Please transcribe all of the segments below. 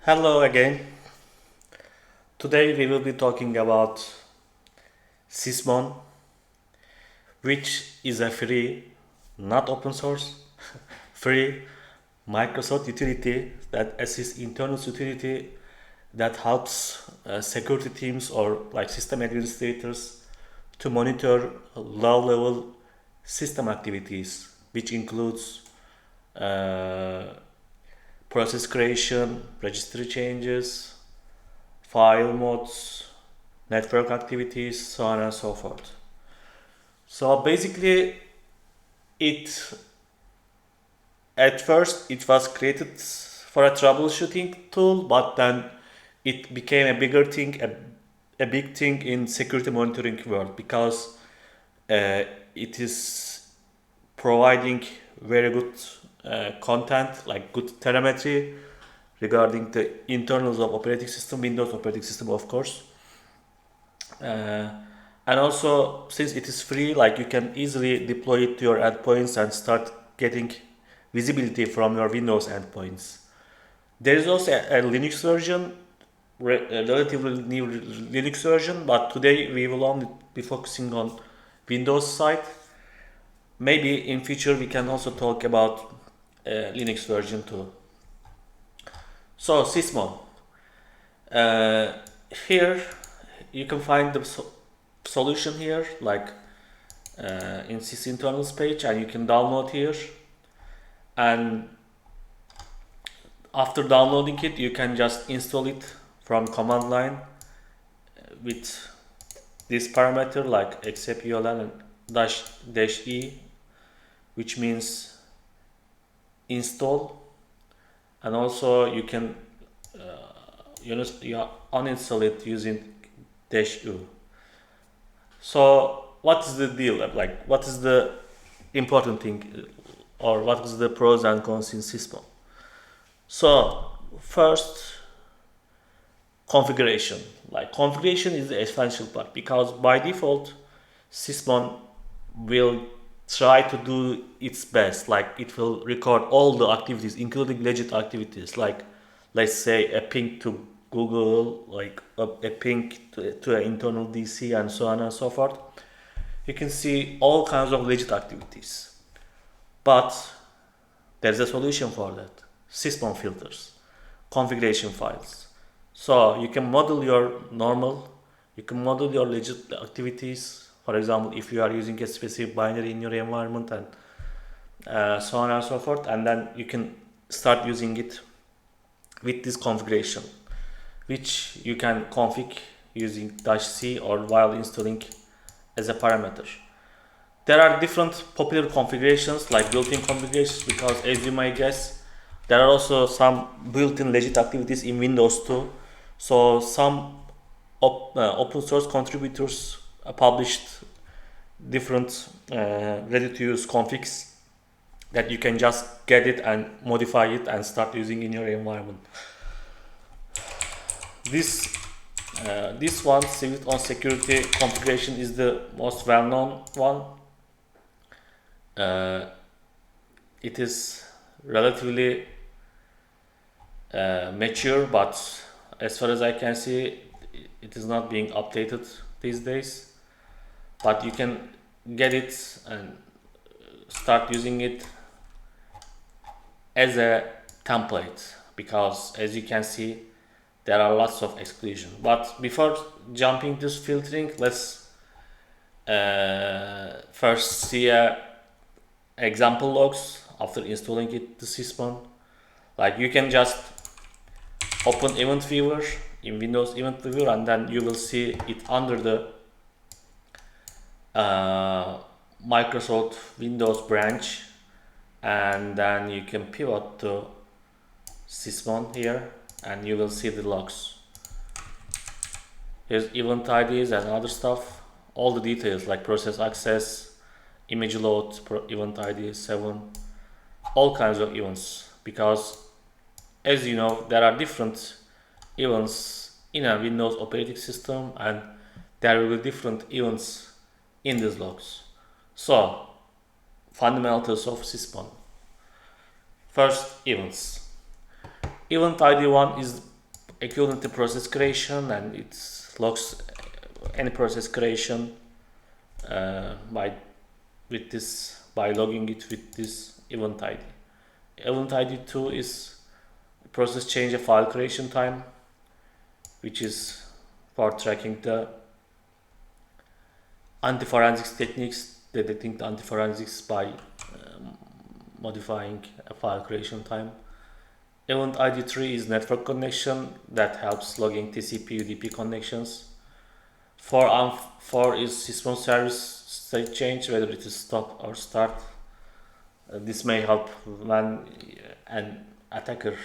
Hello again. Today we will be talking about Sysmon, which is a free, not open source, free Microsoft utility that assists internal security that helps security teams or like system administrators to monitor low-level system activities, which includes uh, process creation, registry changes, file modes, network activities, so on and so forth. So basically, it at first it was created for a troubleshooting tool, but then it became a bigger thing, a big thing in security monitoring world because it is providing very good content, like good telemetry regarding the internals of operating system, Windows operating system, of course. Uh, and also, since it is free, like you can easily deploy it to your endpoints and start getting visibility from your Windows endpoints. There is also a Linux version, a relatively new Linux version, but today we will only be focusing on Windows side. Maybe in future we can also talk about Linux version too. So Sysmon, uh, here you can find the solution here, like in sys internals page, and you can download here. And after downloading it, you can just install it from command line with this parameter like except ULN and dash e, which means install. And also you can you uninstall it using dash u. So what is the deal? Like what is the important thing, or what is the pros and cons in Sysmon? So first, configuration. Like configuration is the essential part because by default, Sysmon will try to do its best. Like it will record all the activities, including legit activities, like let's say a ping to Google, like a ping to an internal DC, and so on and so forth. You can see all kinds of legit activities. But there's a solution for that. Sysmon filters, configuration files. So you can model your normal, you can model your legit activities. For example, if you are using a specific binary in your environment and so on and so forth, and then you can start using it with this configuration, which you can config using -c or while installing as a parameter. There are different popular configurations like built-in configurations because as you may guess, there are also some built-in legit activities in Windows too. So some open source contributors published different ready-to-use configs that you can just get it and modify it and start using in your environment. This this one, Civic on security configuration, is the most well-known one. Uh, it is relatively mature, but as far as I can see, it is not being updated these days. But you can get it and start using it as a template because, as you can see, there are lots of exclusions. But before jumping this filtering, let's first see example logs after installing it to Sysmon. Like you can just open event viewer in Windows event viewer, and then you will see it under the Microsoft Windows branch, and then you can pivot to Sysmon here and you will see the logs. Here's event IDs and other stuff, all the details like process access, image load, event ID 7, all kinds of events, because as you know, there are different events in a Windows operating system and there will be different events in these logs. So, fundamentals of Sysmon. First, events. Event ID 1 is equivalent to process creation, and it logs any process creation by logging it with this event ID. Event ID 2 is process change a file creation time, which is for tracking the anti-forensics techniques, detecting the anti-forensics by modifying a file creation time. Event ID 3 is network connection that helps logging TCP UDP connections. 4 is Sysmon service state change, whether it is stop or start. This may help when an attacker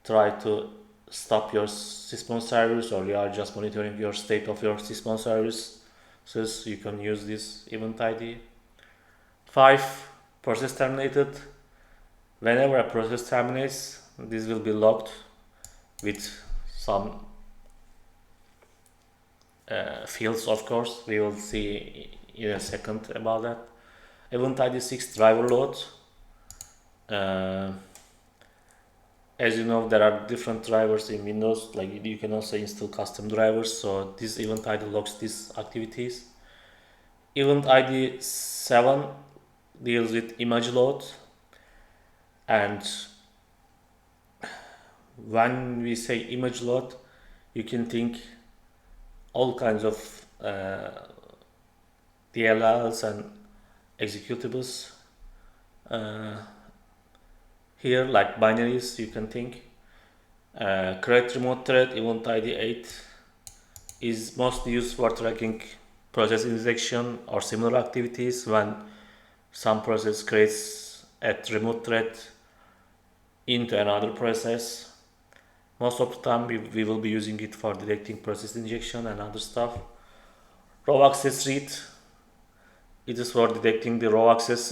try to stop your Sysmon service, or you are just monitoring your state of your Sysmon service. So you can use this event ID. 5, process terminated. Whenever a process terminates, this will be logged with some fields, of course. We will see in a second about that. Event ID 6, driver load. As you know, there are different drivers in Windows, like you can also install custom drivers, so this event ID logs these activities. Event ID 7 deals with image load, and when we say image load, you can think all kinds of DLLs and executables here, like binaries. You can think create remote thread. Event ID 8 is mostly used for tracking process injection or similar activities when some process creates a remote thread into another process. Most of the time we will be using it for detecting process injection and other stuff. Raw access read, it is for detecting the raw access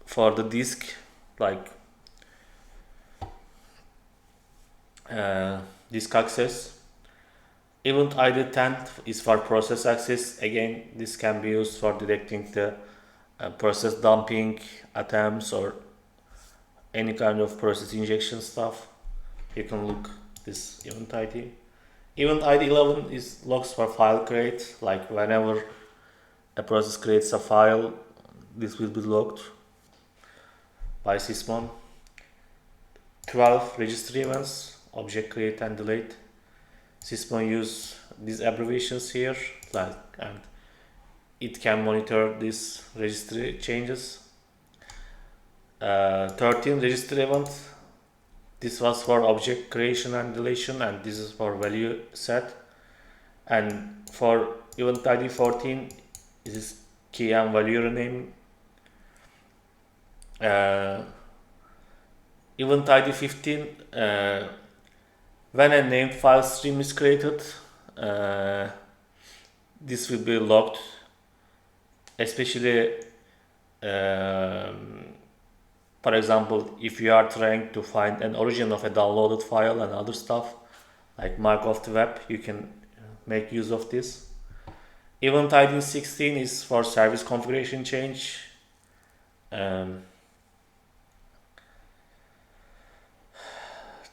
for the disk, like disk access. Event ID 10 is for process access. Again, this can be used for detecting the process dumping attempts or any kind of process injection stuff. You can look this event ID. Event ID 11 is logs for file create, like whenever a process creates a file, this will be logged by Sysmon. 12, registry events, object create and delete. Sysmon use these abbreviations here, and it can monitor these registry changes. 13, registry event. This was for object creation and deletion, and this is for value set. And for event ID 14, this is key and value rename. Event ID 15, when a named file stream is created, this will be logged, especially for example, if you are trying to find an origin of a downloaded file and other stuff like mark of the web, you can make use of this. Event ID 16 is for service configuration change.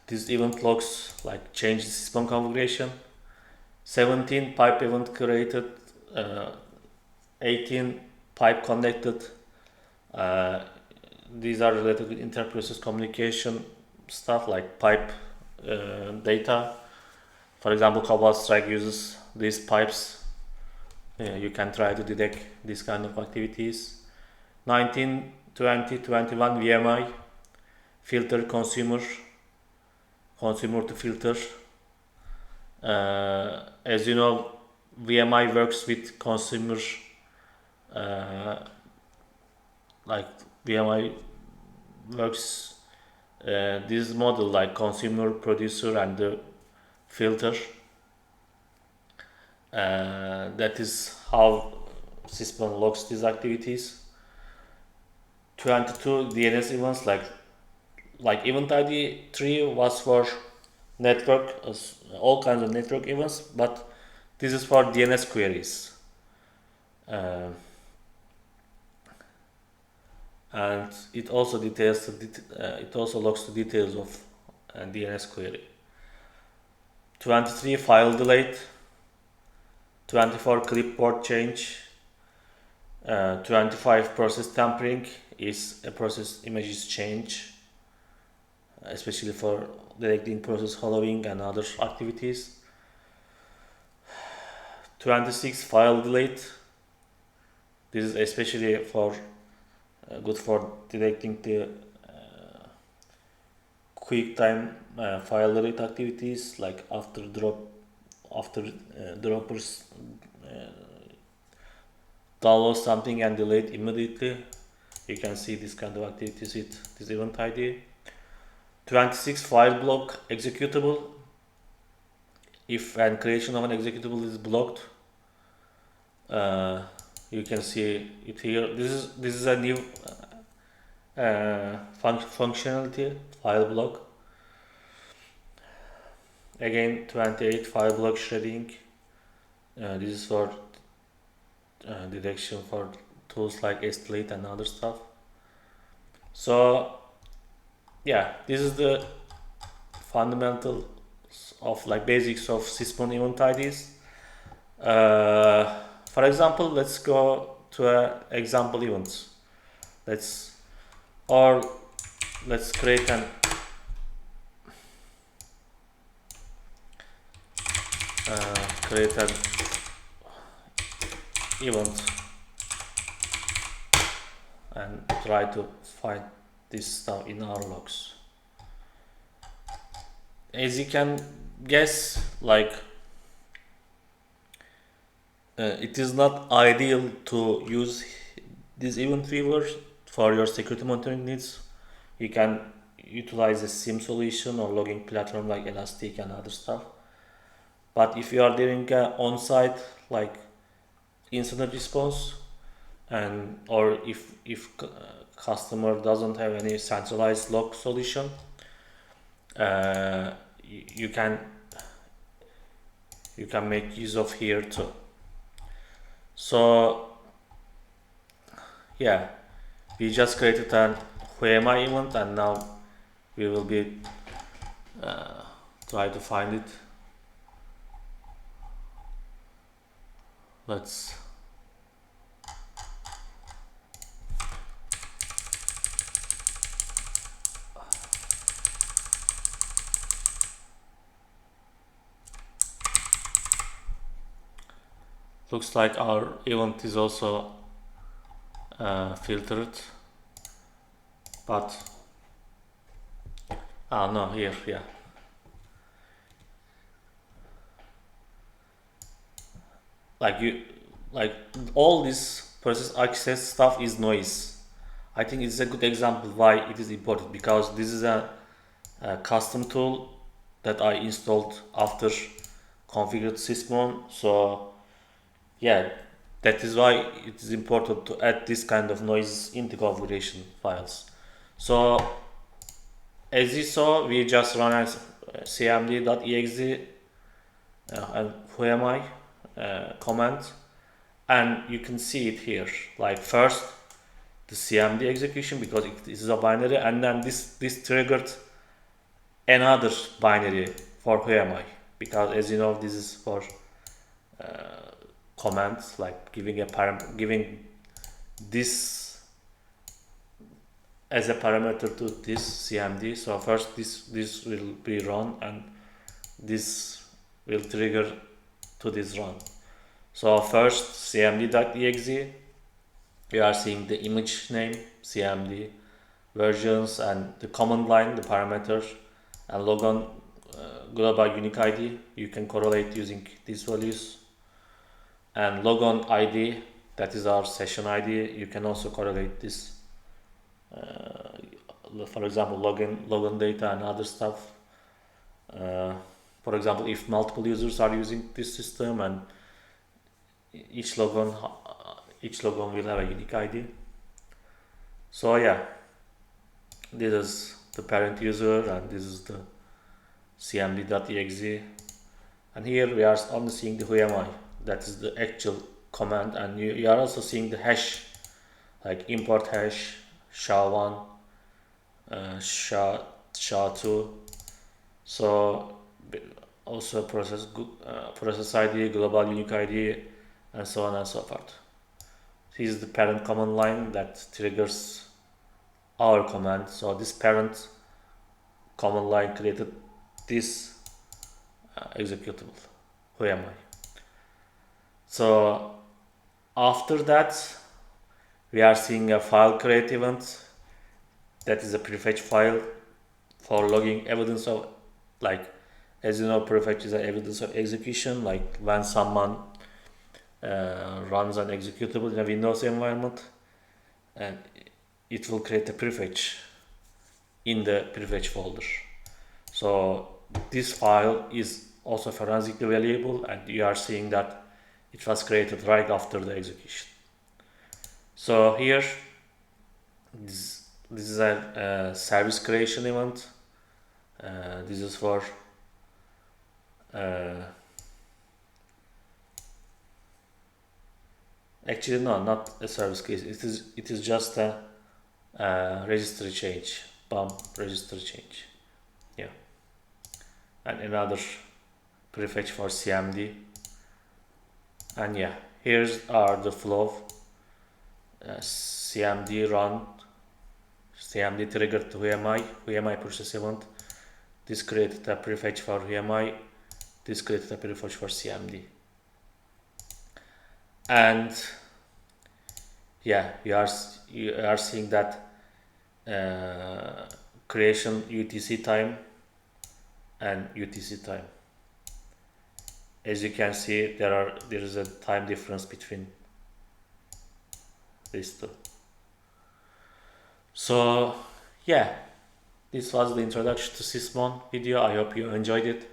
This event logs like change the system configuration. 17, pipe event created. 18, pipe connected. These are related with inter-process communication stuff, like pipe data. For example, Cobalt Strike uses these pipes. You can try to detect these kind of activities. 19, 20, 21, VMI, filter consumer to filter. As you know, VMI works with consumer, like VMI works this model like consumer, producer, and the filter. That is how Sysmon logs these activities. 22, DNS events, like event ID 3 was for network, all kinds of network events, but this is for DNS queries. And it also details it also logs the details of DNS query. 23 file delete, 24 clipboard change, 25 process tampering is a process images change, especially for detecting process hollowing and other activities. 26 file delete, this is especially for good for detecting the quick time file delete activities, like after droppers download something and delete immediately. You can see this kind of activities with this event ID. 26 file block executable. If an creation of an executable is blocked, you can see it here. This is a new functionality, file block. Again, 28 file block shredding. This is for detection for tools like STLate and other stuff. So yeah, this is the fundamentals of like basics of Sysmon event IDs. For example, let's go to an example event. Let's create an event and try to find this stuff in our logs. As you can guess, like it is not ideal to use this event viewer for your security monitoring needs. You can utilize a SIEM solution or logging platform like Elastic and other stuff. But if you are doing on-site like incident response, and or if customer doesn't have any centralized log solution, you can make use of here too. So yeah, we just created an who am I event, and now we will be try to find it. Let's looks like our event is also filtered, but no, here, yeah. Like all this process access stuff is noise. I think it's a good example why it is important, because this is a custom tool that I installed after configured Sysmon. So yeah, that is why it is important to add this kind of noise into configuration files. So as you saw, we just run as cmd.exe and who am I command, and you can see it here. Like first the cmd execution, because it is a binary, and then this triggered another binary for who am I, because as you know, this is for commands, like giving this as a parameter to this cmd. So first this will be run, and this will trigger to this run. So first cmd.exe, we are seeing the image name, cmd, versions, and the command line, the parameter, and logon global unique ID. You can correlate using these values. And logon ID, that is our session ID. You can also correlate this. For example, login data and other stuff. For example, if multiple users are using this system, and each logon will have a unique ID. So yeah, this is the parent user, and this is the cmd.exe, and here we are only seeing the who am I, that is the actual command, and you are also seeing the hash, like import hash, SHA-1, SHA-2, So also process ID, global unique ID, and so on and so forth. This is the parent command line that triggers our command. So this parent command line created this executable. Who am I? So after that, we are seeing a file create event. That is a prefetch file for logging evidence of, like, as you know, prefetch is an evidence of execution. Like when someone runs an executable in a Windows environment, and it will create a prefetch in the prefetch folder. So this file is also forensically valuable, and you are seeing that it was created right after the execution. So here, this is a service creation event. This is for actually no, not a service case. It is just a registry change, BAM registry change. Yeah, and another prefetch for CMD. And yeah, here's are the flow. CMD run, CMD triggered who am I process event. This created a prefetch for who am I. This created a prefetch for CMD. And yeah, you are seeing that creation UTC time and UTC time. As you can see, there is a time difference between these two. So yeah, this was the introduction to Sysmon video. I hope you enjoyed it.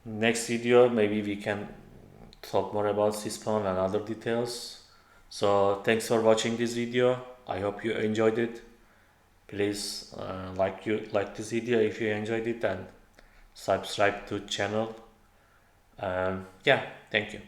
Next video, maybe we can talk more about Sysmon and other details. So thanks for watching this video. I hope you enjoyed it. Please like this video if you enjoyed it, and subscribe to channel. Yeah, thank you.